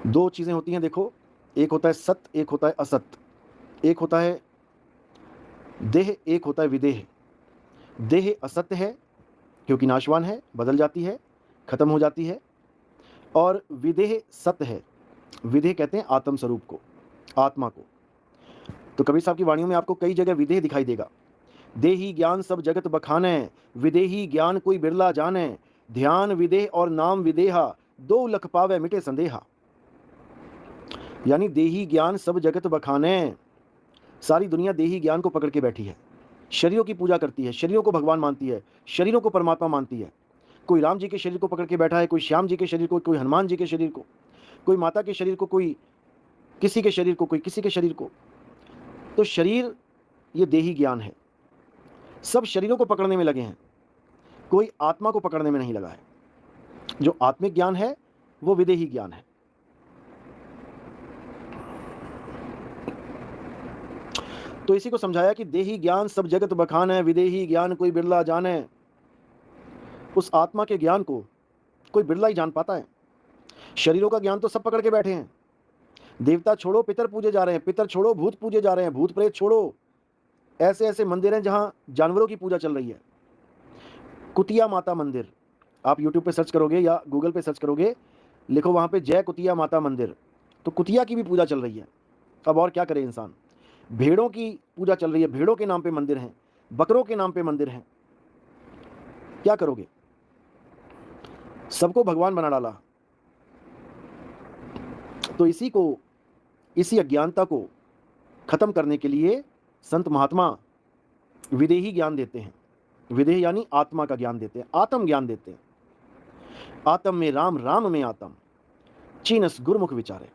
दो चीज़ें होती हैं देखो, एक होता है सत्य, एक होता है असत्य। एक होता है देह, एक होता है विदेह। देह असत्य है क्योंकि नाशवान है, बदल जाती है, खत्म हो जाती है। और विदेह सत्य है। विदेह कहते हैं आत्म स्वरूप को, आत्मा को। तो कबीर साहब की वाणियों में आपको कई जगह विदेह दिखाई देगा। देही ज्ञान सब जगत बखाने, विदेही ज्ञान कोई बिरला जाने। ध्यान विदेह और नाम विदेहा, 2 लख पावे मिटे संदेहा। यानी देही ज्ञान सब जगत बखाने, सारी दुनिया देही ज्ञान को पकड़ के बैठी है, शरीरों की पूजा करती है, शरीरों को भगवान मानती है, शरीरों को परमात्मा मानती है। कोई राम जी के शरीर को पकड़ के बैठा है, कोई श्याम जी के शरीर को, कोई हनुमान जी के शरीर को, कोई माता के शरीर को, कोई किसी के शरीर को, कोई किसी के शरीर को। तो शरीर ये देही ज्ञान है। सब शरीरों को पकड़ने में लगे हैं, कोई आत्मा को पकड़ने में नहीं लगा है। जो आत्मिक ज्ञान है वो विदेही ज्ञान है। तो इसी को समझाया कि देही ज्ञान सब जगत बखान है, विदेही ज्ञान कोई बिरला जाने। उस आत्मा के ज्ञान को कोई बिरला ही जान पाता है। शरीरों का ज्ञान तो सब पकड़ के बैठे हैं। देवता छोड़ो पितर पूजे जा रहे हैं, पितर छोड़ो भूत पूजे जा रहे हैं, भूत प्रेत छोड़ो, ऐसे ऐसे मंदिर हैं जहां जानवरों की पूजा चल रही है। कुतिया माता मंदिर, आप यूट्यूब पे सर्च करोगे या गूगल पे सर्च करोगे, लिखो वहां पे जय कुतिया माता मंदिर, तो कुतिया की भी पूजा चल रही है। अब और क्या करे इंसान। भेड़ों की पूजा चल रही है, भेड़ों के नाम पे मंदिर हैं, बकरों के नाम पे मंदिर हैं। क्या करोगे। सबको भगवान बना डाला। तो इसी अज्ञानता को खत्म करने के लिए संत महात्मा विदेही ज्ञान देते हैं। विदेह यानी आत्मा का ज्ञान देते हैं, आत्म ज्ञान देते हैं। आत्म में राम, राम में आत्म, चीनस गुरुमुख विचारे।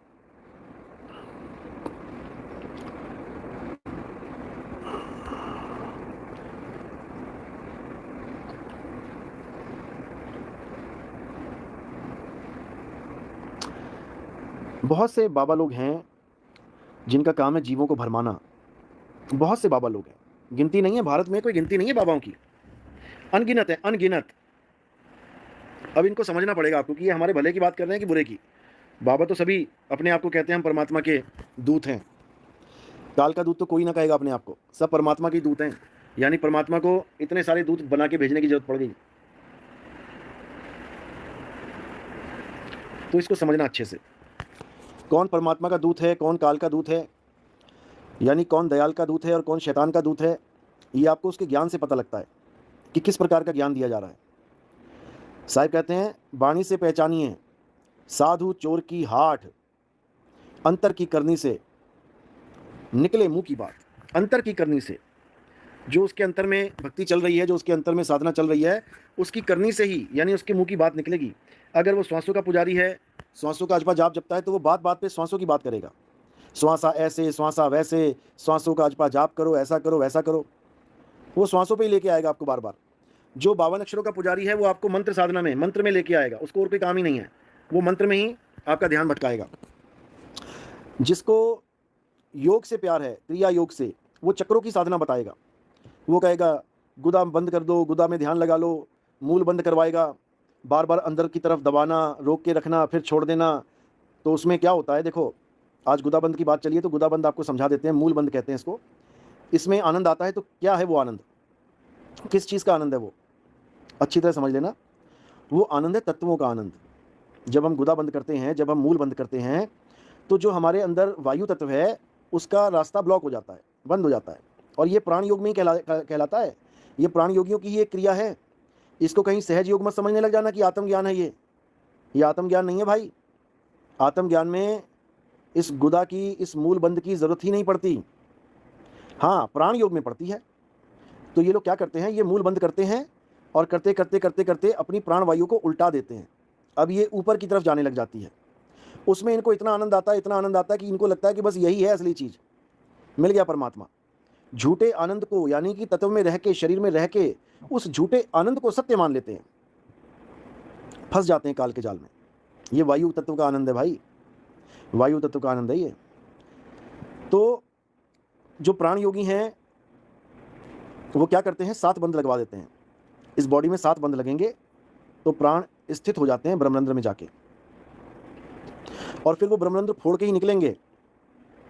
बहुत से बाबा लोग हैं जिनका काम है जीवों को भरमाना। बहुत से बाबा लोग हैं, गिनती नहीं है, भारत में कोई गिनती नहीं है बाबाओं की, अनगिनत है, अनगिनत। अब इनको समझना पड़ेगा आपको कि ये हमारे भले की बात कर रहे हैं कि बुरे की। बाबा तो सभी अपने आप को कहते हैं हम परमात्मा के दूत हैं। काल का दूत तो कोई ना कहेगा अपने आप को, सब परमात्मा के दूत हैं। यानी परमात्मा को इतने सारे दूत बना के भेजने की जरूरत पड़ गई। तो इसको समझना अच्छे से, कौन परमात्मा का दूत है, कौन काल का दूत है, यानी कौन दयाल का दूत है और कौन शैतान का दूत है। ये आपको उसके ज्ञान से पता लगता है कि किस प्रकार का ज्ञान दिया जा रहा है। साहिब कहते हैं वाणी से पहचानिए साधु चोर की हाट, अंतर की करनी से निकले मुंह की बात। अंतर की करनी से, जो उसके अंतर में भक्ति चल रही है, जो उसके अंतर में साधना चल रही है, उसकी करनी से ही यानी उसके मुंह की बात निकलेगी। अगर वो श्वासों का पुजारी है, श्वासों का अजपा जाप जपता है, तो वो बात बात पे श्वासों की बात करेगा। श्वासा ऐसे, श्वासा वैसे, श्वासों का अजपा जाप करो, ऐसा करो वैसा करो, वो श्वासों पे ही लेके आएगा आपको बार बार। जो 52 अक्षरों का पुजारी है वो आपको मंत्र साधना में, मंत्र में लेके आएगा, उसको और कोई काम ही नहीं है, वो मंत्र में ही आपका ध्यान भटकाएगा। जिसको योग से प्यार है, क्रिया योग से, वो चक्रों की साधना बताएगा। वो कहेगा गुदा बंद कर दो, गुदा में ध्यान लगा लो, मूल बंद करवाएगा, बार बार अंदर की तरफ दबाना, रोक के रखना, फिर छोड़ देना। तो उसमें क्या होता है, देखो आज गुदा बंद की बात चलिए तो गुदा बंद आपको समझा देते हैं, मूल बंद कहते हैं इसको। इसमें आनंद आता है। तो क्या है वो आनंद, किस चीज़ का आनंद है वो, अच्छी तरह समझ लेना। वो आनंद है तत्वों का आनंद। जब हम गुदा बंद करते हैं, जब हम मूल बंद करते हैं, तो जो हमारे अंदर वायु तत्व है उसका रास्ता ब्लॉक हो जाता है, बंद हो जाता है। और ये प्राण योग में ही कहलाता है। ये प्राण योगियों की ही एक क्रिया है। इसको कहीं सहज योग मत समझने लग जाना कि आत्मज्ञान है ये आत्मज्ञान नहीं है भाई। आत्मज्ञान में इस गुदा की, इस मूल बंद की ज़रूरत ही नहीं पड़ती। हाँ, प्राण योग में पड़ती है। तो ये लोग क्या करते हैं, ये मूल बंद करते हैं और करते करते करते करते अपनी प्राण वायु को उल्टा देते हैं। अब ये ऊपर की तरफ जाने लग जाती है। उसमें इनको इतना आनंद आता है, इतना आनंद आता है कि इनको लगता है कि बस यही है असली चीज़, मिल गया परमात्मा। झूठे आनंद को, यानी कि तत्व में रह के, शरीर में रह के उस झूठे आनंद को सत्य मान लेते हैं, फंस जाते हैं काल के जाल में। ये वायु तत्व का आनंद है भाई, वायु तत्व का आनंद है ये। तो जो प्राण योगी हैं वो क्या करते हैं, 7 बंद लगवा देते हैं। इस बॉडी में 7 बंद लगेंगे तो प्राण स्थित हो जाते हैं ब्रह्मरंध्र में जाके। और फिर वो ब्रह्मरंध्र फोड़ के ही निकलेंगे,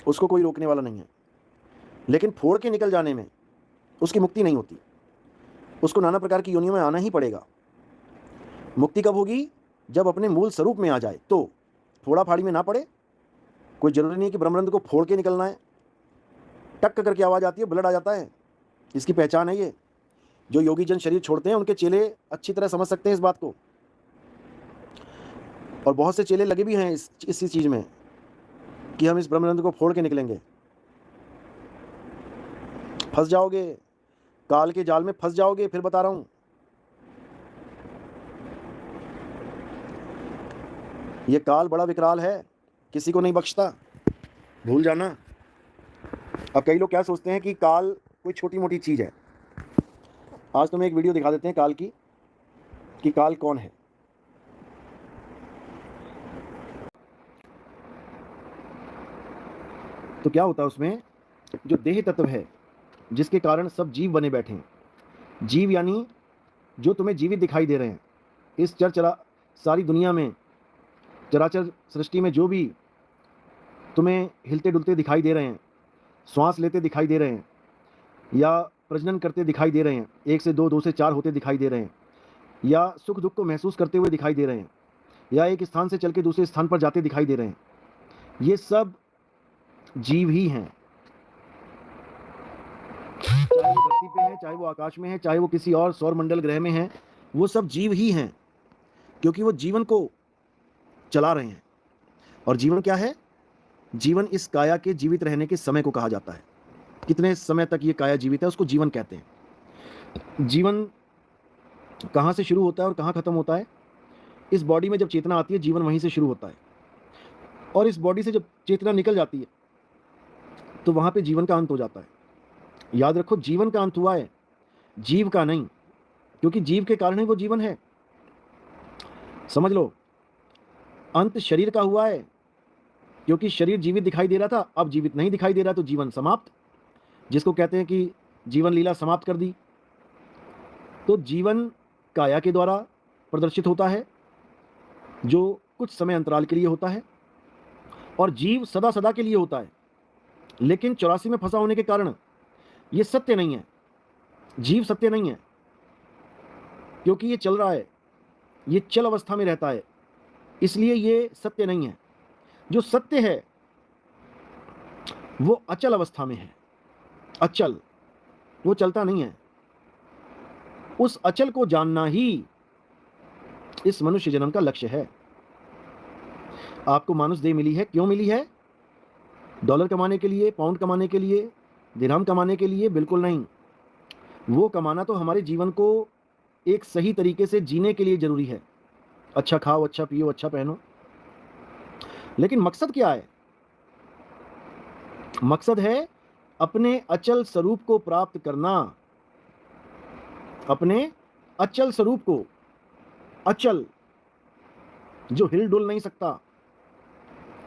उसको कोई रोकने वाला नहीं है। लेकिन फोड़ के निकल जाने में उसकी मुक्ति नहीं होती, उसको नाना प्रकार की योनियों में आना ही पड़ेगा। मुक्ति कब होगी? जब अपने मूल स्वरूप में आ जाए, तो फोड़ा फाड़ी में ना पड़े। कोई जरूरी नहीं है कि ब्रह्मरंध्र को फोड़ के निकलना है। टक करके आवाज़ आती है, ब्लड आ जाता है, इसकी पहचान है ये। जो योगी जन शरीर छोड़ते हैं उनके चेले अच्छी तरह समझ सकते हैं इस बात को, और बहुत से चेले लगे भी हैं इसी चीज़ में कि हम इस ब्रह्मरंध्र को फोड़ के निकलेंगे। फंस जाओगे, काल के जाल में फंस जाओगे, फिर बता रहा हूं। ये काल बड़ा विकराल है, किसी को नहीं बख्शता, भूल जाना। अब कई लोग क्या सोचते हैं कि काल कोई छोटी मोटी चीज़ है। आज तुम्हें एक वीडियो दिखा देते हैं काल की, कि काल कौन है। तो क्या होता है उसमें, जो देह तत्व है जिसके कारण सब जीव बने बैठे हैं। जीव यानी जो तुम्हें जीवित दिखाई दे रहे हैं। इस सारी दुनिया में, चराचर सृष्टि में जो भी तुम्हें हिलते डुलते दिखाई दे रहे हैं, श्वास लेते दिखाई दे रहे हैं, या प्रजनन करते दिखाई दे रहे हैं, 1 से 2, 2 से 4 होते दिखाई दे रहे हैं, या सुख दुख को महसूस करते हुए दिखाई दे रहे हैं, या एक स्थान से चल के दूसरे स्थान पर जाते दिखाई दे रहे हैं, ये सब जीव ही हैं। चाहे वो धरती पे है, चाहे वो आकाश में है, चाहे वो किसी और सौर मंडल ग्रह में है, वो सब जीव ही हैं, क्योंकि वो जीवन को चला रहे हैं। और जीवन क्या है? जीवन इस काया के जीवित रहने के समय को कहा जाता है। कितने समय तक ये काया जीवित है उसको जीवन कहते हैं। जीवन कहाँ से शुरू होता है और कहाँ खत्म होता है? इस बॉडी में जब चेतना आती है, जीवन वहीं से शुरू होता है, और इस बॉडी से जब चेतना निकल जाती है तो वहाँ पे जीवन का अंत हो जाता है। याद रखो, जीवन का अंत हुआ है, जीव का नहीं, क्योंकि जीव के कारण ही वो जीवन है। समझ लो, अंत शरीर का हुआ है, क्योंकि शरीर जीवित दिखाई दे रहा था, अब जीवित नहीं दिखाई दे रहा, तो जीवन समाप्त, जिसको कहते हैं कि जीवन लीला समाप्त कर दी। तो जीवन काया के द्वारा प्रदर्शित होता है, जो कुछ समय अंतराल के लिए होता है, और जीव सदा सदा के लिए होता है। लेकिन 84 में फंसा होने के कारण ये सत्य नहीं है, जीव सत्य नहीं है, क्योंकि ये चल रहा है, ये चल अवस्था में रहता है, इसलिए ये सत्य नहीं है। जो सत्य है वो अचल अवस्था में है। अचल, वो चलता नहीं है। उस अचल को जानना ही इस मनुष्य जन्म का लक्ष्य है। आपको मानुष देह मिली है, क्यों मिली है? डॉलर कमाने के लिए, पाउंड कमाने के लिए, दिरहम कमाने के लिए? बिल्कुल नहीं। वो कमाना तो हमारे जीवन को एक सही तरीके से जीने के लिए जरूरी है। अच्छा खाओ, अच्छा पियो, अच्छा पहनो, लेकिन मकसद क्या है? मकसद है अपने अचल स्वरूप को प्राप्त करना। अपने अचल स्वरूप को, अचल जो हिल डुल नहीं सकता,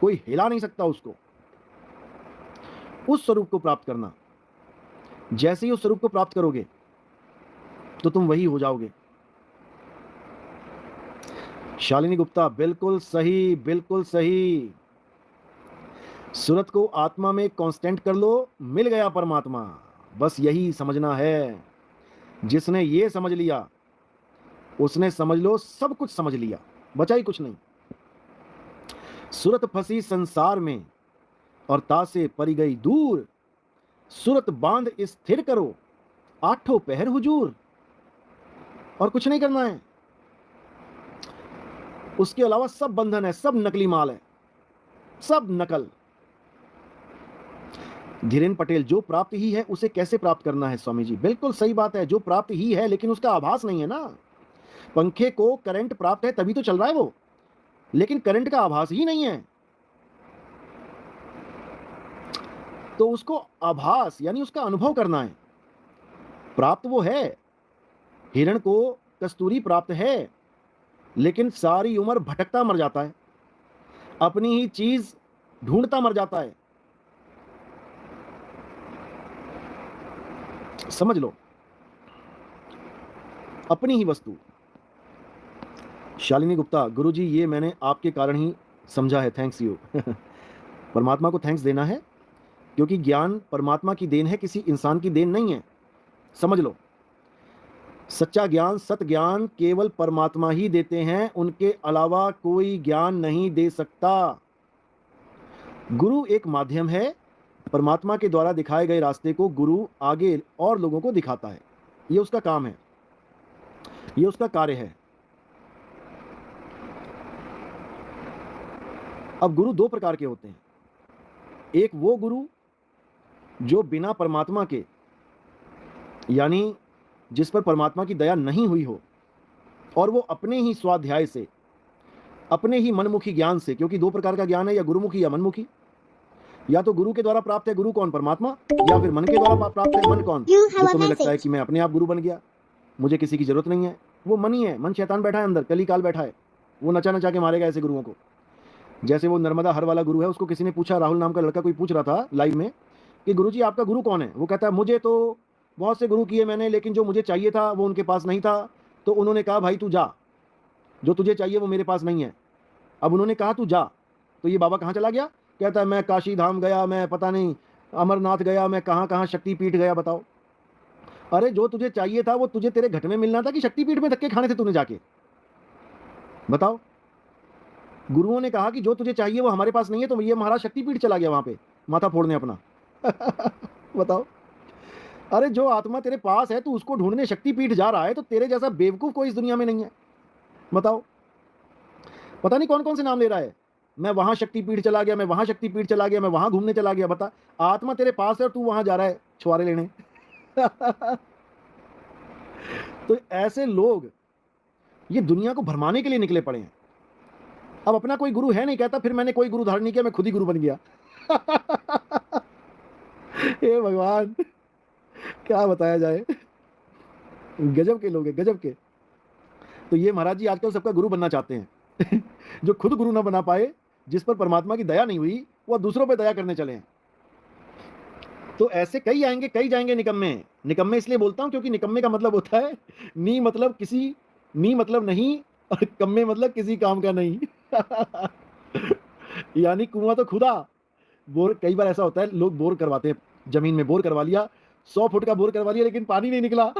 कोई हिला नहीं सकता उसको, उस स्वरूप को प्राप्त करना। जैसे ही उस स्वरूप को प्राप्त करोगे तो तुम वही हो जाओगे। शालिनी गुप्ता, बिल्कुल सही, बिल्कुल सही। सूरत को आत्मा में कांस्टेंट कर लो, मिल गया परमात्मा। बस यही समझना है। जिसने ये समझ लिया उसने, समझ लो, सब कुछ समझ लिया, बचा ही कुछ नहीं। सूरत फंसी संसार में और तासे परी गई दूर, सूरत बांध स्थिर करो, आठों पहर हुजूर। और कुछ नहीं करना है, उसके अलावा सब बंधन है, सब नकली माल है, सब नकल। धीरेन पटेल, जो प्राप्त ही है उसे कैसे प्राप्त करना है? स्वामी जी, बिल्कुल सही बात है, जो प्राप्त ही है, लेकिन उसका आभास नहीं है ना। पंखे को करंट प्राप्त है तभी तो चल रहा है वो, लेकिन करंट का आभास ही नहीं है। तो उसको आभास यानी उसका अनुभव करना है। प्राप्त वो है, हिरण को कस्तूरी प्राप्त है, लेकिन सारी उम्र भटकता मर जाता है, अपनी ही चीज ढूंढता मर जाता है। समझ लो, अपनी ही वस्तु। शालिनी गुप्ता, गुरुजी ये मैंने आपके कारण ही समझा है, थैंक्स यू। परमात्मा को थैंक्स देना है, क्योंकि ज्ञान परमात्मा की देन है, किसी इंसान की देन नहीं है। समझ लो, सच्चा ज्ञान, सत ज्ञान केवल परमात्मा ही देते हैं, उनके अलावा कोई ज्ञान नहीं दे सकता। गुरु एक माध्यम है, परमात्मा के द्वारा दिखाए गए रास्ते को गुरु आगे और लोगों को दिखाता है। ये उसका काम है, ये उसका कार्य है। अब गुरु दो प्रकार के होते हैं। एक वो गुरु जो बिना परमात्मा के, यानी जिस पर परमात्मा की दया नहीं हुई हो, और वो अपने ही स्वाध्याय से, अपने ही मनमुखी ज्ञान से, क्योंकि दो प्रकार का ज्ञान है, या गुरुमुखी या मनमुखी। या तो गुरु के द्वारा प्राप्त है, गुरु कौन? परमात्मा। या फिर मन के द्वारा प्राप्त है, मन कौन? जो तुम्हें लगता है कि मैं अपने आप गुरु बन गया, मुझे किसी की जरूरत नहीं है, वो मन ही है। मन शैतान बैठा है अंदर, कली काल बैठा है, वो नचा नचा के मारेगा ऐसे गुरुओं को। जैसे वो नर्मदा हर वाला गुरु है, उसको किसी ने पूछा, राहुल नाम का लड़का कोई पूछ रहा था लाइव में कि गुरुजी आपका गुरु कौन है? वो कहता है मुझे तो बहुत से गुरु किए मैंने, लेकिन जो मुझे चाहिए था वो उनके पास नहीं था, तो उन्होंने कहा भाई तू जा, जो तुझे चाहिए वो मेरे पास नहीं है। अब उन्होंने कहा तू जा, तो ये बाबा कहाँ चला गया? कहता है मैं काशी धाम गया, मैं पता नहीं अमरनाथ गया, मैं कहाँ कहाँ शक्तिपीठ गया। बताओ, अरे जो तुझे चाहिए था वो तुझे तेरे घट में मिलना था कि शक्तिपीठ में धक्के खाने थे तूने जाके? बताओ। गुरुओं ने कहा कि जो तुझे चाहिए वो हमारे पास नहीं है, तो ये महाराज शक्तिपीठ चला गया वहां पे माथा फोड़ने अपना। बताओ, अरे जो आत्मा तेरे पास है तू उसको ढूंढने शक्तिपीठ जा रहा है, तो तेरे जैसा बेवकूफ कोई इस दुनिया में नहीं है। बताओ, पता नहीं कौन कौन से नाम ले रहा है, मैं वहां शक्तिपीठ चला गया, मैं वहां शक्तिपीठ चला गया, मैं वहां घूमने चला गया। बता, आत्मा तेरे पास है और तू वहां जा रहा है छुआरे लेने। तो ऐसे लोग ये दुनिया को भरमाने के लिए निकले पड़े हैं। अब अपना कोई गुरु है नहीं, कहता फिर मैंने कोई गुरु धारण नहीं किया, मैं खुद ही गुरु बन गया। हे भगवान, क्या बताया जाए, गजब के लोग हैं, गजब के। तो ये महाराज जी आजकल सबका गुरु बनना चाहते हैं। जो खुद गुरु ना बना पाए, जिस पर परमात्मा की दया नहीं हुई, वो दूसरों पर दया करने चले हैं। तो ऐसे कई आएंगे, कई जाएंगे निकम्मे। निकम्मे इसलिए बोलता हूं क्योंकि निकम्मे का मतलब होता है नी मतलब किसी, नी मतलब नहीं, और कम्मे मतलब किसी काम का नहीं। यानी कुआं तो खुदा, बोर कई बार ऐसा होता है, लोग बोर करवाते हैं, जमीन में बोर करवा लिया, 100 फुट का बोर करवा लिया, लेकिन पानी नहीं निकला।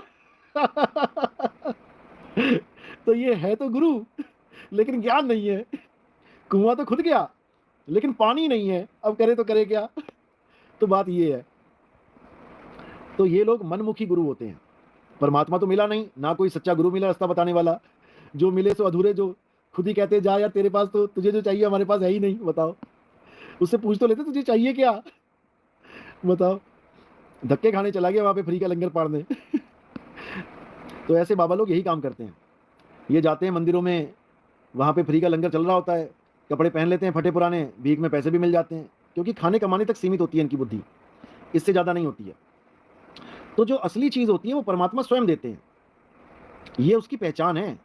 तो ये है तो गुरु, लेकिन ज्ञान नहीं है। कुआं तो खुद गया, लेकिन पानी नहीं है, अब करे तो करे क्या? तो बात ये है। तो ये लोग मनमुखी गुरु होते हैं। परमात्मा तो मिला नहीं, ना कोई सच्चा गुरु मिला रास्ता बताने वाला, जो मिले सो अधूरे, जो खुद ही कहते जा यार तेरे पास तो, तुझे जो चाहिए हमारे पास है ही नहीं। बताओ, उससे पूछ तो लेते तुझे चाहिए क्या? बताओ, धक्के खाने चला गया वहां पे फ्री का लंगर पाड़ने। तो ऐसे बाबा लोग यही काम करते हैं। ये जाते हैं मंदिरों में, वहां पे फ्री का लंगर चल रहा होता है, कपड़े पहन लेते हैं फटे पुराने, भीख में पैसे भी मिल जाते हैं, क्योंकि खाने कमाने तक सीमित होती है इनकी बुद्धि, इससे ज़्यादा नहीं होती है। तो जो असली चीज़ होती है वो परमात्मा स्वयं देते हैं, ये उसकी पहचान है।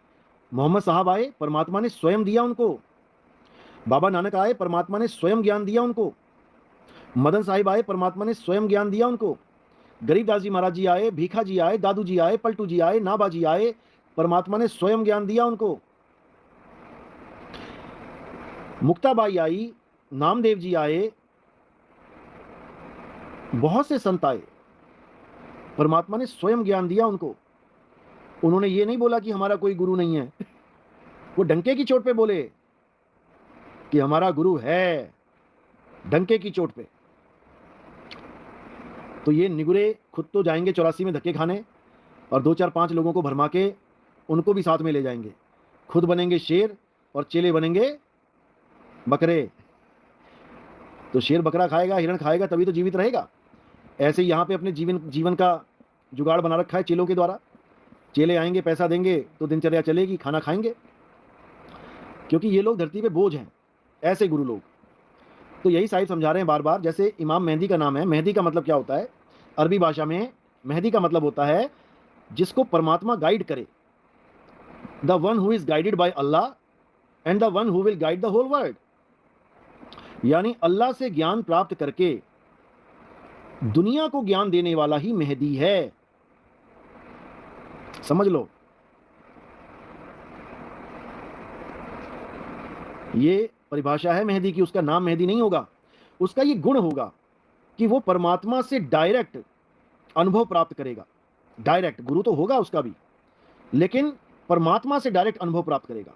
मोहम्मद साहब आए, परमात्मा ने स्वयं दिया उनको। बाबा नानक आए, परमात्मा ने स्वयं ज्ञान दिया उनको। मदन साहिब आए, परमात्मा ने स्वयं ज्ञान दिया उनको। गरीबदास जी महाराज जी आए, भीखा जी आए, दादू जी आए, पलटू जी आए, नाबा जी आए, परमात्मा ने स्वयं ज्ञान दिया उनको। मुक्ताबाई आई, नामदेव जी आए, बहुत से संत आए, परमात्मा ने स्वयं ज्ञान दिया उनको। उन्होंने ये नहीं बोला कि हमारा कोई गुरु नहीं है, वो डंके की चोट पे बोले कि हमारा गुरु है, डंके की चोट पे। तो ये निगुरे खुद तो जाएंगे 84 में धक्के खाने, और 2 4 5 लोगों को भरमा के उनको भी साथ में ले जाएंगे। खुद बनेंगे शेर और चेले बनेंगे बकरे। तो शेर बकरा खाएगा, हिरण खाएगा, तभी तो जीवित रहेगा। ऐसे यहाँ पे अपने जीवन का जुगाड़ बना रखा है चेलों के द्वारा। चेले आएंगे, पैसा देंगे तो दिनचर्या चलेगी, खाना खाएंगे, क्योंकि ये लोग धरती पे बोझ हैं, ऐसे गुरु लोग। तो यही साहिब समझा रहे हैं बार बार। जैसे इमाम मेहदी का नाम है, मेहदी का मतलब क्या होता है? अरबी भाषा में मेहदी का मतलब होता है जिसको परमात्मा गाइड करे, the one who is guided by Allah and the one who will guide the whole world. यानी अल्लाह से ज्ञान प्राप्त करके दुनिया को ज्ञान देने वाला ही मेहदी है, समझ लो। ये परिभाषा है मेहदी की, उसका नाम मेहदी नहीं होगा, उसका ये गुण होगा कि वो परमात्मा से डायरेक्ट अनुभव प्राप्त करेगा। डायरेक्ट गुरु तो होगा उसका भी, लेकिन परमात्मा से डायरेक्ट अनुभव प्राप्त करेगा,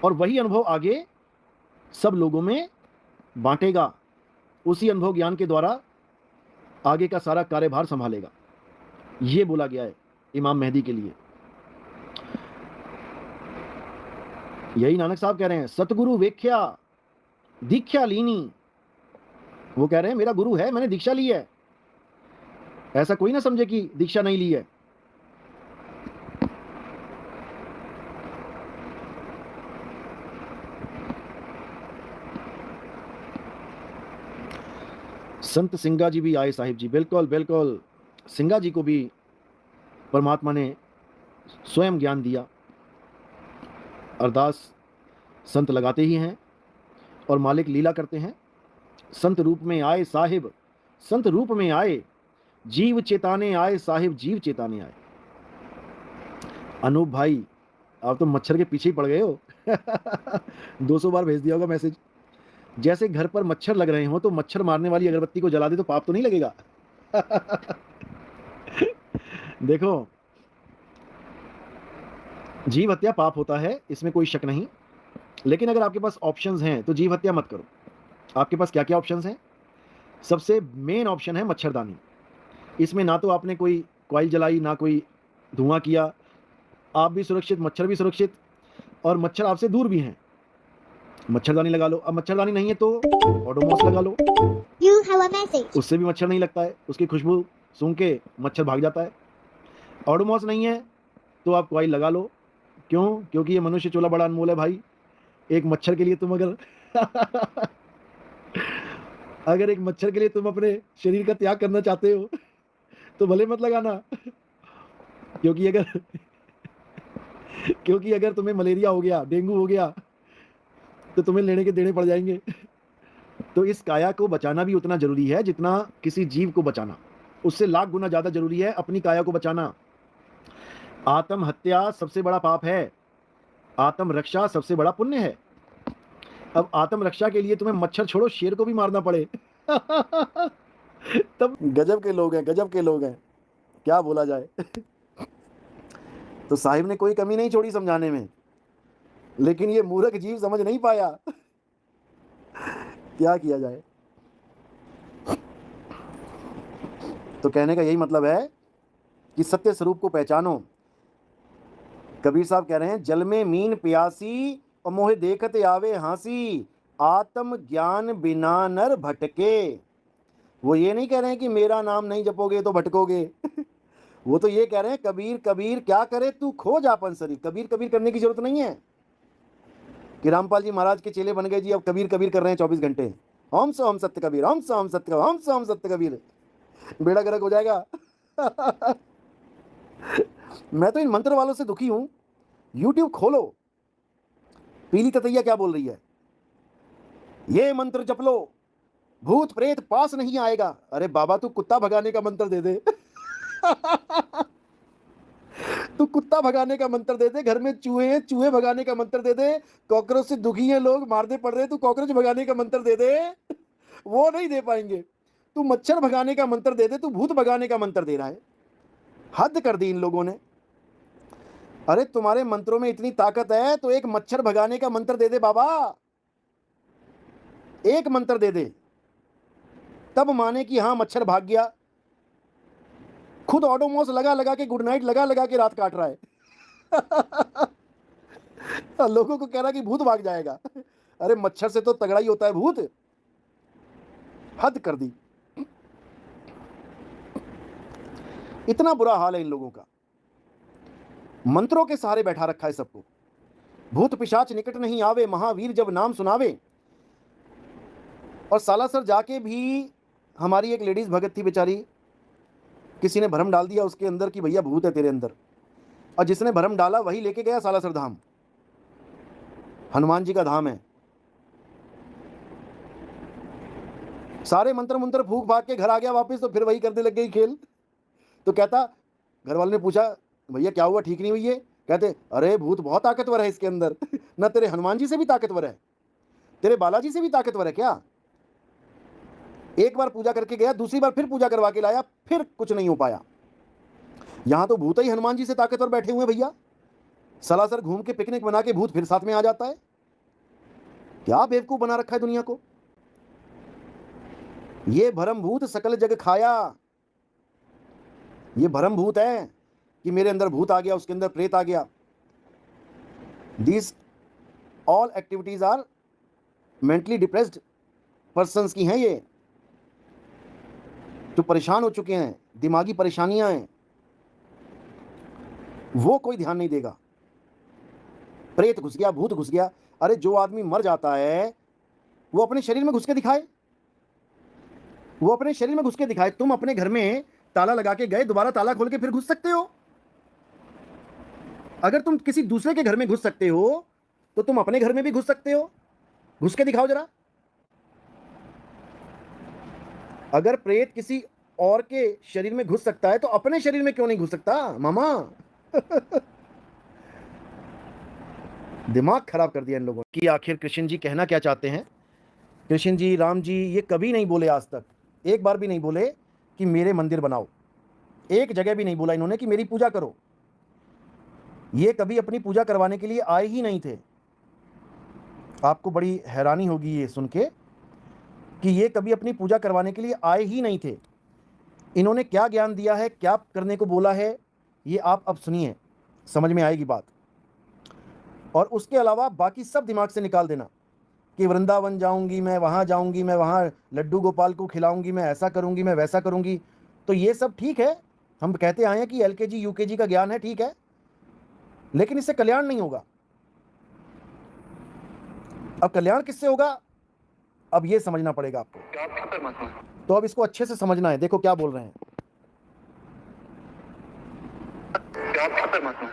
और वही अनुभव आगे सब लोगों में बांटेगा। उसी अनुभव ज्ञान के द्वारा आगे का सारा कार्यभार संभालेगा। ये बोला गया है इमाम मेहदी के लिए। यही नानक साहब कह रहे हैं, सतगुरु वेख्या दीक्षा लीनी। वो कह रहे हैं मेरा गुरु है, मैंने दीक्षा ली है। ऐसा कोई ना समझे कि दीक्षा नहीं ली है। संत सिंगा जी भी आए साहिब जी, बिल्कुल बिल्कुल। सिंगा जी को भी परमात्मा ने स्वयं ज्ञान दिया। अरदास संत लगाते ही हैं और मालिक लीला करते हैं। संत रूप में आए साहिब, संत रूप में आए, जीव चेताने आए साहिब, जीव चेताने आए। अनूप भाई आप तो मच्छर के पीछे ही पड़ गए हो। 200 बार भेज दिया होगा मैसेज। जैसे घर पर मच्छर लग रहे हो तो मच्छर मारने वाली अगरबत्ती को जला दे तो पाप तो नहीं लगेगा। देखो, जीव हत्या पाप होता है, इसमें कोई शक नहीं, लेकिन अगर आपके पास ऑप्शंस हैं तो जीव हत्या मत करो। आपके पास क्या क्या ऑप्शंस हैं? सबसे मेन ऑप्शन है मच्छरदानी। इसमें ना तो आपने कोई कॉइल जलाई, ना कोई धुआं किया, आप भी सुरक्षित, मच्छर भी सुरक्षित, और मच्छर आपसे दूर भी हैं। मच्छरदानी लगा लो। अब मच्छरदानी नहीं है तो ओडोमॉस लगा लो, उससे भी मच्छर नहीं लगता है, उसकी खुशबू सूंघ के मच्छर भाग जाता है। ओडोमॉस नहीं है तो आप कॉइल लगा लो। क्यों? क्योंकि ये मनुष्य चूल्हा बड़ा अनमोल है भाई। एक मच्छर के लिए तुम अगर अगर एक मच्छर के लिए तुम अपने शरीर का त्याग करना चाहते हो तो भले मत लगाना। क्योंकि अगर तुम्हें मलेरिया हो गया, डेंगू हो गया, तो तुम्हें लेने के देने पड़ जाएंगे। तो इस काया को बचाना भी उतना जरूरी है जितना किसी जीव को बचाना। उससे लाख गुना ज्यादा जरूरी है अपनी काया को बचाना। आत्महत्या सबसे बड़ा पाप है, आत्म रक्षा सबसे बड़ा पुण्य है। अब आत्म रक्षा के लिए तुम्हें मच्छर छोड़ो, शेर को भी मारना पड़े तब गजब के लोग हैं, गजब के लोग हैं, क्या बोला जाए। तो साहिब ने कोई कमी नहीं छोड़ी समझाने में, लेकिन ये मूर्ख जीव समझ नहीं पाया। क्या किया जाए। तो कहने का यही मतलब है कि सत्य स्वरूप को पहचानो। कबीर साहब कह रहे हैं, जल में मीन प्यासी और मोहे देखते आवे हांसी, आत्म ज्ञान बिना नर भटके। वो ये नहीं कह रहे हैं कि मेरा नाम नहीं जपोगे तो भटकोगे। वो तो ये कह रहे हैं, कबीर कबीर क्या करे तू खोज आपन शरीर। कबीर कबीर करने की जरूरत नहीं है कि रामपाल जी महाराज के चेले बन गए जी, अब कबीर कबीर कर रहे हैं 24 घंटे। हम सो हम सत्य कबीर, हम सो हम सत्य कबीर, हम सो हम सत्य कबीर। बेड़ा गर्क हो जाएगा। मैं तो इन मंत्र वालों से दुखी हूं। YouTube खोलो, पीली ततैया क्या बोल रही है, ये मंत्र जप लो भूत प्रेत पास नहीं आएगा। अरे बाबा तू कुत्ता भगाने का मंत्र दे दे। तू कुत्ता भगाने का मंत्र दे दे। घर में चूहे हैं, चूहे भगाने का मंत्र दे दे। कॉकरोच से दुखी हैं लोग, मारने पड़ रहे, तू कॉकरोच भगाने का मंत्र दे दे। वो नहीं दे पाएंगे। तू मच्छर भगाने का मंत्र दे दे, तू भूत भगाने का मंत्र दे रहा है। हद कर दी इन लोगों ने। अरे तुम्हारे मंत्रों में इतनी ताकत है तो एक मच्छर भगाने का मंत्र दे दे बाबा, एक मंत्र दे दे, तब माने कि हां मच्छर भाग गया। खुद ऑडोमॉस लगा लगा के, गुड नाइट लगा लगा के रात काट रहा है। लोगों को कह रहा कि भूत भाग जाएगा। अरे मच्छर से तो तगड़ा ही होता है भूत। हद कर दी। इतना बुरा हाल है इन लोगों का। मंत्रों के सहारे बैठा रखा है सबको। भूत पिशाच निकट नहीं आवे, महावीर जब नाम सुनावे। और सालासर जाके भी हमारी एक लेडीज भगत थी बेचारी, किसी ने भरम डाल दिया उसके अंदर कि भैया भूत है तेरे अंदर, और जिसने भरम डाला वही लेके गया सालासर धाम। हनुमान जी का धाम है। सारे मंत्र मंत्र फूक भाग के घर आ गया वापस, तो फिर वही करने लग गई खेल। तो कहता, घर वाले ने पूछा भैया क्या हुआ, ठीक नहीं हुई है? कहते अरे भूत बहुत ताकतवर है इसके अंदर। न तेरे हनुमान जी से भी ताकतवर है। तेरे बालाजी से भी ताकतवर है क्या? एक बार पूजा करके गया, दूसरी बार फिर पूजा करवा के लाया, फिर कुछ नहीं हो पाया। यहां तो भूत ही हनुमान जी से ताकतवर बैठे हुए हैं भैया। सलासर घूम के पिकनिक बना के भूत फिर साथ में आ जाता है। क्या बेवकूफ बना रखा है दुनिया को। ये भरम भूत सकल जग खाया। ये भरम भूत है कि मेरे अंदर भूत आ गया, उसके अंदर प्रेत आ गया। These all activities are mentally depressed persons की हैं, ये जो परेशान हो चुके हैं, दिमागी परेशानियां हैं, वो कोई ध्यान नहीं देगा। प्रेत घुस गया, भूत घुस गया। अरे जो आदमी मर जाता है वो अपने शरीर में घुस के दिखाए, वो अपने शरीर में घुस के दिखाए। तुम अपने घर में ताला लगा के गए, दोबारा ताला खोल के फिर घुस सकते हो। अगर तुम किसी दूसरे के घर में घुस सकते हो तो तुम अपने घर में भी घुस सकते हो। घुस के दिखाओ जरा। अगर प्रेत किसी और के शरीर में घुस सकता है तो अपने शरीर में क्यों नहीं घुस सकता मामा? दिमाग खराब कर दिया इन लोगों ने कि आखिर कृष्ण जी कहना क्या चाहते हैं। कृष्ण जी, राम जी ये कभी नहीं बोले, आज तक एक बार भी नहीं बोले कि मेरे मंदिर बनाओ। एक जगह भी नहीं बोला इन्होंने कि मेरी पूजा करो। ये कभी अपनी पूजा करवाने के लिए आए ही नहीं थे। आपको बड़ी हैरानी होगी ये सुन के कि ये कभी अपनी पूजा करवाने के लिए आए ही नहीं थे। इन्होंने क्या ज्ञान दिया है, क्या करने को बोला है, ये आप अब सुनिए, समझ में आएगी बात। और उसके अलावा बाकी सब दिमाग से निकाल देना कि वृंदावन जाऊंगी मैं, वहाँ जाऊंगी मैं, वहाँ लड्डू गोपाल को खिलाऊंगी मैं, ऐसा करूंगी मैं, वैसा करूंगी। तो ये सब ठीक है, हम कहते आए हैं कि एलकेजी यूकेजी का ज्ञान है, ठीक है, लेकिन इससे कल्याण नहीं होगा। अब कल्याण किससे होगा, अब ये समझना पड़ेगा आपको। तो अब इसको अच्छे से समझना है। देखो क्या बोल रहे हैं। परमात्मा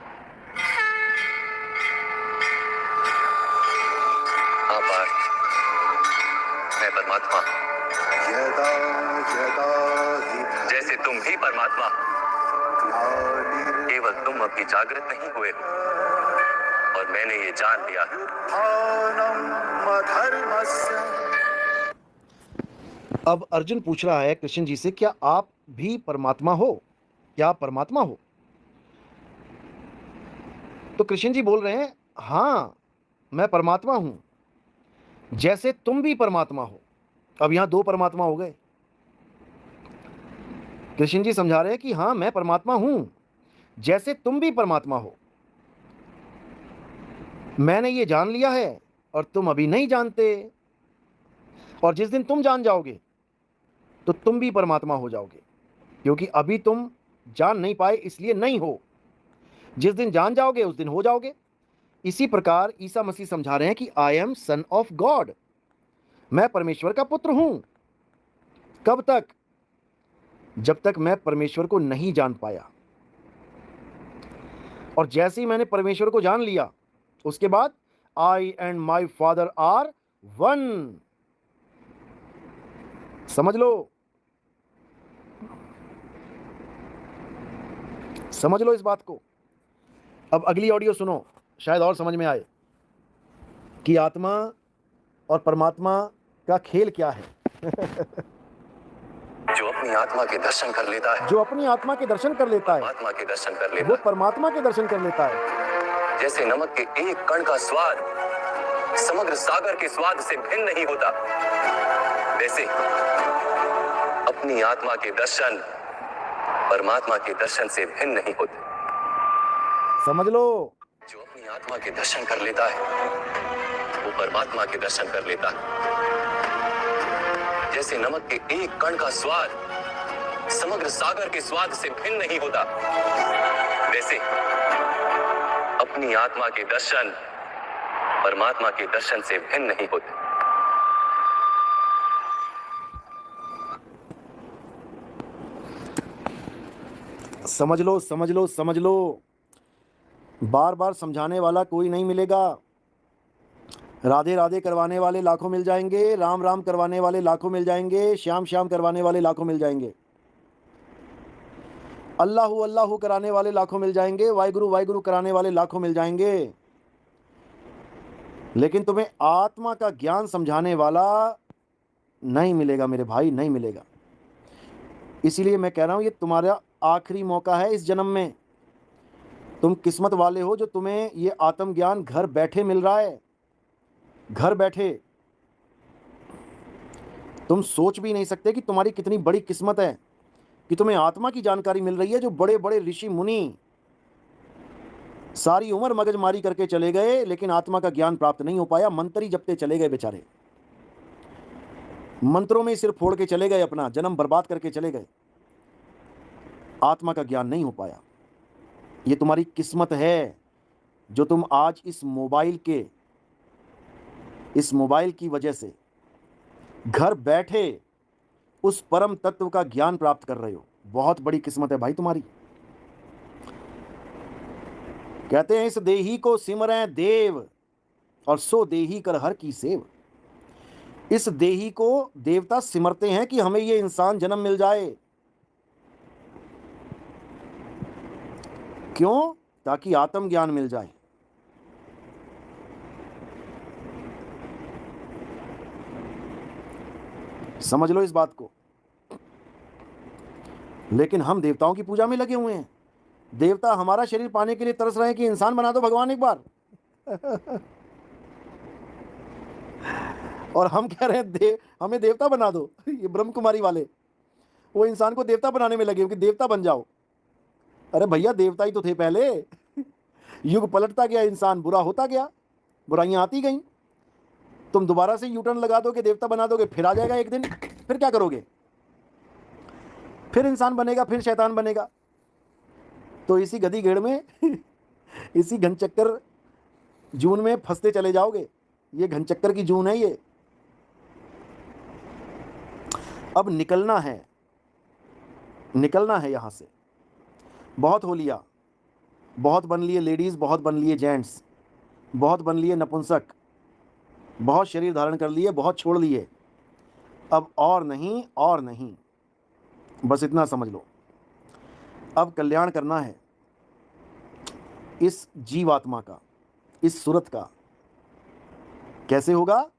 मैं परमात्मा, जैसे तुम भी परमात्मा, केवल तुम अभी जागृत नहीं हुए हो और मैंने ये जान लिया। अब अर्जुन पूछ रहा है कृष्ण जी से, क्या आप भी परमात्मा हो? क्या आप परमात्मा हो? तो कृष्ण जी बोल रहे हैं, हां मैं परमात्मा हूं, जैसे तुम भी परमात्मा हो। अब यहां दो परमात्मा हो गए। कृष्ण जी समझा रहे हैं कि हां मैं परमात्मा हूं, जैसे तुम भी परमात्मा हो। मैंने ये जान लिया है और तुम अभी नहीं जानते। और जिस दिन तुम जान जाओगे तो तुम भी परमात्मा हो जाओगे, क्योंकि अभी तुम जान नहीं पाए इसलिए नहीं हो। जिस दिन जान जाओगे उस दिन हो जाओगे। इसी प्रकार ईसा मसीह समझा रहे हैं कि I am son of God, मैं परमेश्वर का पुत्र हूं। कब तक? जब तक मैं परमेश्वर को नहीं जान पाया। और जैसे ही मैंने परमेश्वर को जान लिया, उसके बाद I and my father are one. समझ लो, समझ लो इस बात को। अब अगली ऑडियो सुनो, शायद और समझ में आए कि आत्मा और परमात्मा का खेल क्या है। जो अपनी आत्मा के दर्शन कर लेता है, जो अपनी आत्मा के दर्शन कर लेता है, आत्मा के दर्शन कर लेता वो है, परमात्मा के दर्शन कर लेता है। जैसे नमक के एक कण का स्वाद समग्र सागर के स्वाद से भिन्न नहीं होता, वैसे अपनी आत्मा के दर्शन परमात्मा के दर्शन से भिन्न नहीं होते। समझ लो, जो अपनी आत्मा के दर्शन कर लेता है वो परमात्मा के दर्शन कर लेता है। जैसे नमक के एक कण का स्वाद समग्र सागर के स्वाद से भिन्न नहीं होता, वैसे अपनी आत्मा के दर्शन परमात्मा के दर्शन से भिन्न नहीं होते। समझ लो, समझ लो, समझ लो। बार बार समझाने वाला कोई नहीं मिलेगा। राधे राधे करवाने वाले लाखों मिल जाएंगे, राम राम करवाने वाले लाखों मिल जाएंगे, श्याम श्याम करवाने वाले लाखों मिल जाएंगे, अल्लाहू अल्लाहू कराने वाले लाखों मिल जाएंगे, वाहिगुरु वाहिगुरु कराने वाले लाखों मिल जाएंगे। लेकिन तुम्हें आत्मा का ज्ञान समझाने वाला नहीं मिलेगा मेरे भाई, नहीं मिलेगा। इसीलिए मैं कह रहा हूं ये तुम्हारा आखिरी मौका है इस जन्म में। तुम किस्मत वाले हो जो तुम्हें ये आत्मज्ञान घर बैठे मिल रहा है, घर बैठे। तुम सोच भी नहीं सकते कि तुम्हारी कितनी बड़ी किस्मत है कि तुम्हें आत्मा की जानकारी मिल रही है। जो बड़े बड़े ऋषि मुनि सारी उम्र मगजमारी करके चले गए लेकिन आत्मा का ज्ञान प्राप्त नहीं हो पाया, मंत्र ही जपते चले गए बेचारे, मंत्रों में सिर फोड़ के चले गए, अपना जन्म बर्बाद करके चले गए, आत्मा का ज्ञान नहीं हो पाया। ये तुम्हारी किस्मत है जो तुम आज इस मोबाइल की वजह से घर बैठे उस परम तत्व का ज्ञान प्राप्त कर रहे हो। बहुत बड़ी किस्मत है भाई तुम्हारी। कहते हैं इस देही को सिमरें देव और सो देही कर हर की सेव। इस देही को देवता सिमरते हैं कि हमें ये इंसान जन्म मिल जाए। क्यों? ताकि आत्म ज्ञान मिल जाए। समझ लो इस बात को। लेकिन हम देवताओं की पूजा में लगे हुए हैं। देवता हमारा शरीर पाने के लिए तरस रहे हैं कि इंसान बना दो भगवान एक बार। और हम कह रहे हैं हमें देवता बना दो। ये ब्रह्म कुमारी वाले वो इंसान को देवता बनाने में लगे हो कि देवता बन जाओ। अरे भैया देवता ही तो थे पहले। युग पलटता गया, इंसान बुरा होता गया, बुराइयां आती गई। तुम दोबारा से यूटर्न लगा दोगे, देवता बना दोगे, फिर आ जाएगा एक दिन, फिर क्या करोगे? फिर इंसान बनेगा, फिर शैतान बनेगा। तो इसी गधी गेड़ में इसी घनचक्कर जून में फंसते चले जाओगे। ये घनचक्कर की जून है ये। अब निकलना है, निकलना है यहां से। बहुत हो लिया, बहुत बन लिए लेडीज, बहुत बन लिए जेंट्स, बहुत बन लिए नपुंसक, बहुत शरीर धारण कर लिए, बहुत छोड़ लिए। अब और नहीं, और नहीं, बस इतना समझ लो। अब कल्याण करना है इस जीवात्मा का, इस सूरत का। कैसे होगा?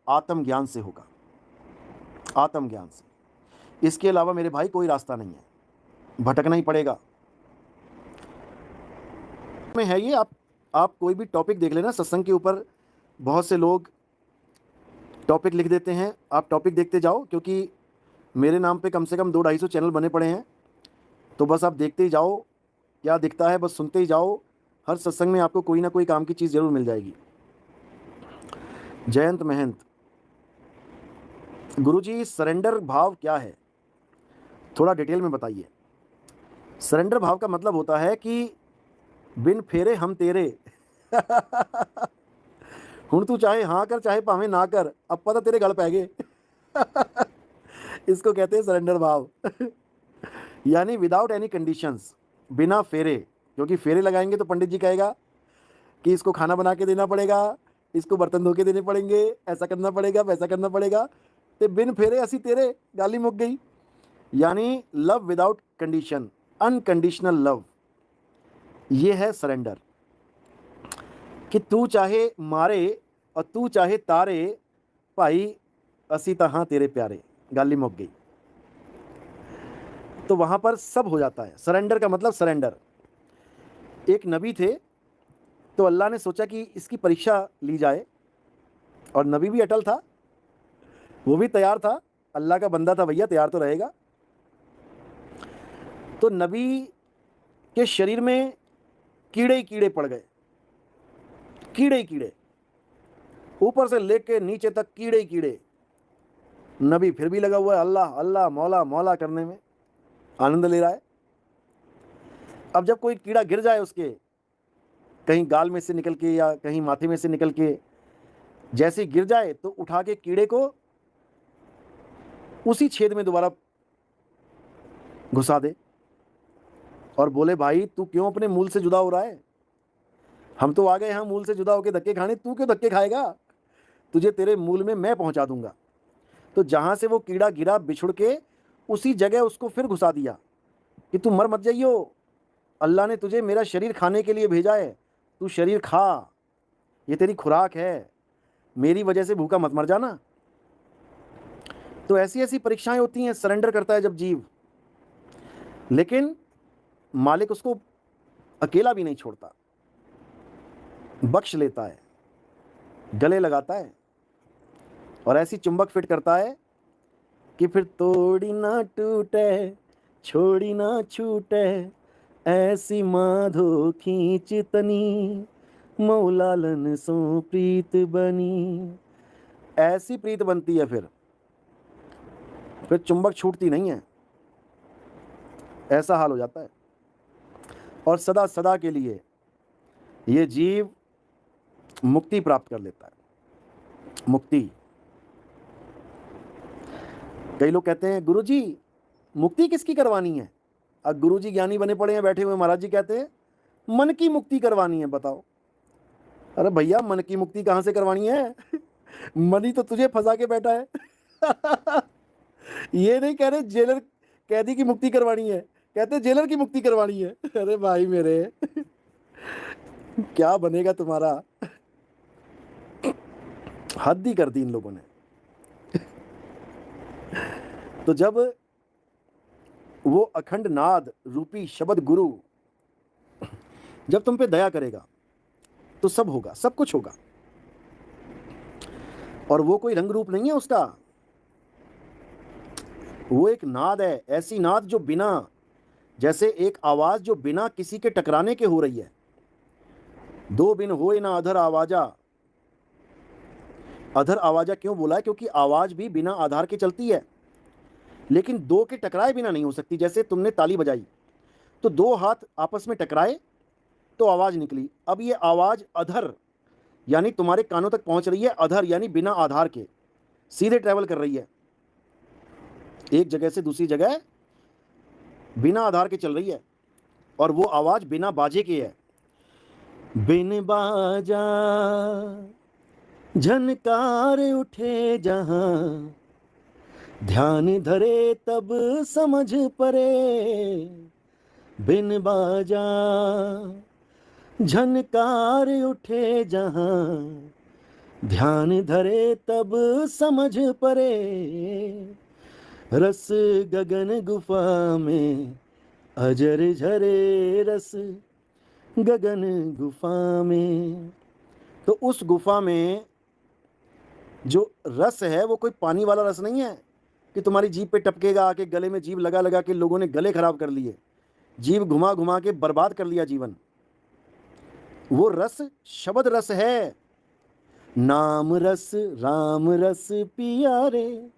आत्म ज्ञान से होगा, आत्म ज्ञान से। इसके अलावा मेरे भाई कोई रास्ता नहीं है, भटकना ही पड़ेगा। में है ये। आप कोई भी टॉपिक देख लेना सत्संग के ऊपर, बहुत से लोग टॉपिक लिख देते हैं। आप टॉपिक देखते जाओ, क्योंकि मेरे नाम पे कम से कम 200-250 चैनल बने पड़े हैं। तो बस आप देखते ही जाओ, क्या दिखता है बस सुनते ही जाओ। हर सत्संग में आपको कोई ना कोई काम की चीज़ जरूर मिल जाएगी। जयंत महंत, गुरुजी सरेंडर भाव क्या है, थोड़ा डिटेल में बताइए। सरेंडर भाव का मतलब होता है कि बिन फेरे हम तेरे। हुण तू चाहे हाँ कर चाहे भावें ना कर, अब पता तेरे गल पै गए। इसको कहते हैं सरेंडर भाव। यानी विदाउट एनी कंडीशंस, बिना फेरे। क्योंकि फेरे लगाएंगे तो पंडित जी कहेगा कि इसको खाना बना के देना पड़ेगा, इसको बर्तन धो के देने पड़ेंगे, ऐसा करना पड़ेगा, वैसा करना पड़ेगा। तो बिन फेरे असी तेरे, गाली मुक गई। यानी love without condition, unconditional love, ये है सरेंडर। कि तू चाहे मारे और तू चाहे तारे, भाई असी तो हाँ तेरे प्यारे, गाली मुक गई। तो वहां पर सब हो जाता है। सरेंडर का मतलब सरेंडर। एक नबी थे, तो अल्लाह ने सोचा कि इसकी परीक्षा ली जाए, और नबी भी अटल था, वो भी तैयार था, अल्लाह का बंदा था भैया, तैयार तो रहेगा। तो नबी के शरीर में कीड़े ही कीड़े पड़ गए, कीड़े ही कीड़े, ऊपर से लेके नीचे तक कीड़े ही कीड़े। नबी फिर भी लगा हुआ है अल्लाह अल्लाह मौला मौला करने में, आनंद ले रहा है। अब जब कोई कीड़ा गिर जाए उसके, कहीं गाल में से निकल के या कहीं माथे में से निकल के, जैसे ही गिर जाए तो उठा के कीड़े को उसी छेद में दोबारा घुसा दे और बोले भाई तू क्यों अपने मूल से जुदा हो रहा है? हम तो आ गए यहाँ मूल से जुदा होकर धक्के खाने, तू क्यों धक्के खाएगा? तुझे तेरे मूल में मैं पहुंचा दूंगा। तो जहां से वो कीड़ा गिरा बिछुड़ के उसी जगह उसको फिर घुसा दिया कि तू मर मत जाइयो, अल्लाह ने तुझे मेरा शरीर खाने के लिए भेजा है, तू शरीर खा, ये तेरी खुराक है, मेरी वजह से भूखा मत मर जाना। तो ऐसी ऐसी परीक्षाएं होती हैं, सरेंडर करता है जब जीव, लेकिन मालिक उसको अकेला भी नहीं छोड़ता, बख्श लेता है, गले लगाता है और ऐसी चुंबक फिट करता है कि फिर तोड़ी ना टूटे, छोड़ी ना छूटे, ऐसी माधो खींच तनी, मौलालन सो प्रीत बनी। ऐसी प्रीत बनती है फिर चुंबक छूटती नहीं है, ऐसा हाल हो जाता है। और सदा सदा के लिए ये जीव मुक्ति प्राप्त कर लेता है। मुक्ति, कई लोग कहते हैं गुरुजी मुक्ति किसकी करवानी है? अब गुरुजी ज्ञानी बने पड़े हैं, बैठे हुए महाराज जी कहते हैं मन की मुक्ति करवानी है। बताओ, अरे भैया मन की मुक्ति कहां से करवानी है? मन ही तो तुझे फंसा के बैठा है। ये नहीं कह रहे जेलर कैदी की मुक्ति करवानी है, कहते जेलर की मुक्ति करवानी है। अरे भाई मेरे, क्या बनेगा तुम्हारा? हद ही कर दी इन लोगों ने। तो जब वो अखंड नाद रूपी शब्द गुरु जब तुम पे दया करेगा तो सब होगा, सब कुछ होगा। और वो कोई रंग रूप नहीं है उसका, वो एक नाद है, ऐसी नाद जो बिना, जैसे एक आवाज जो बिना किसी के टकराने के हो रही है। दो बिन होए ना अधर आवाजा। अधर आवाजा क्यों बोला है? क्योंकि आवाज भी बिना आधार के चलती है, लेकिन दो के टकराए बिना नहीं हो सकती। जैसे तुमने ताली बजाई तो दो हाथ आपस में टकराए तो आवाज निकली। अब ये आवाज अधर यानी तुम्हारे कानों तक पहुंच रही है, अधर यानी बिना आधार के सीधे ट्रैवल कर रही है, एक जगह से दूसरी जगह बिना आधार के चल रही है। और वो आवाज बिना बाजे के है। बिन बाजा झनकार उठे जहां, ध्यान धरे तब समझ परे। बिन बाजा झनकार उठे जहां, ध्यान धरे तब समझ परे। रस गगन गुफा में अजर झरे, रस गगन गुफा में। तो उस गुफा में जो रस है वो कोई पानी वाला रस नहीं है कि तुम्हारी जीभ पे टपकेगा आके, गले में जीभ लगा लगा के लोगों ने गले खराब कर लिए, जीभ घुमा घुमा के बर्बाद कर लिया जीवन। वो रस शब्द रस है, नाम रस राम रस पिया रे।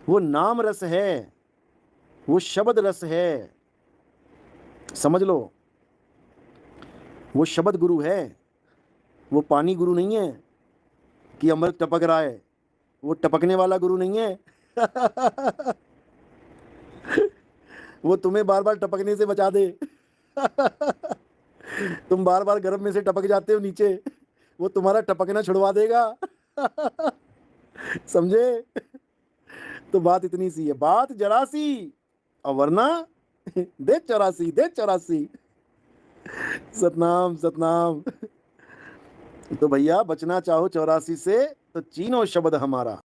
वो नाम रस है, वो शब्द रस है, समझ लो। वो शब्द गुरु है, वो पानी गुरु नहीं है कि अमृत टपक रहा है, वो टपकने वाला गुरु नहीं है। वो तुम्हें बार बार टपकने से बचा दे। तुम बार बार गर्भ में से टपक जाते हो नीचे, वो तुम्हारा टपकना छुड़वा देगा। समझे? तो बात इतनी सी है, बात जरा सी, और वरना दे 84 दे 84। सतनाम सतनाम। तो भैया बचना चाहो 84 से तो चीनो शब्द हमारा।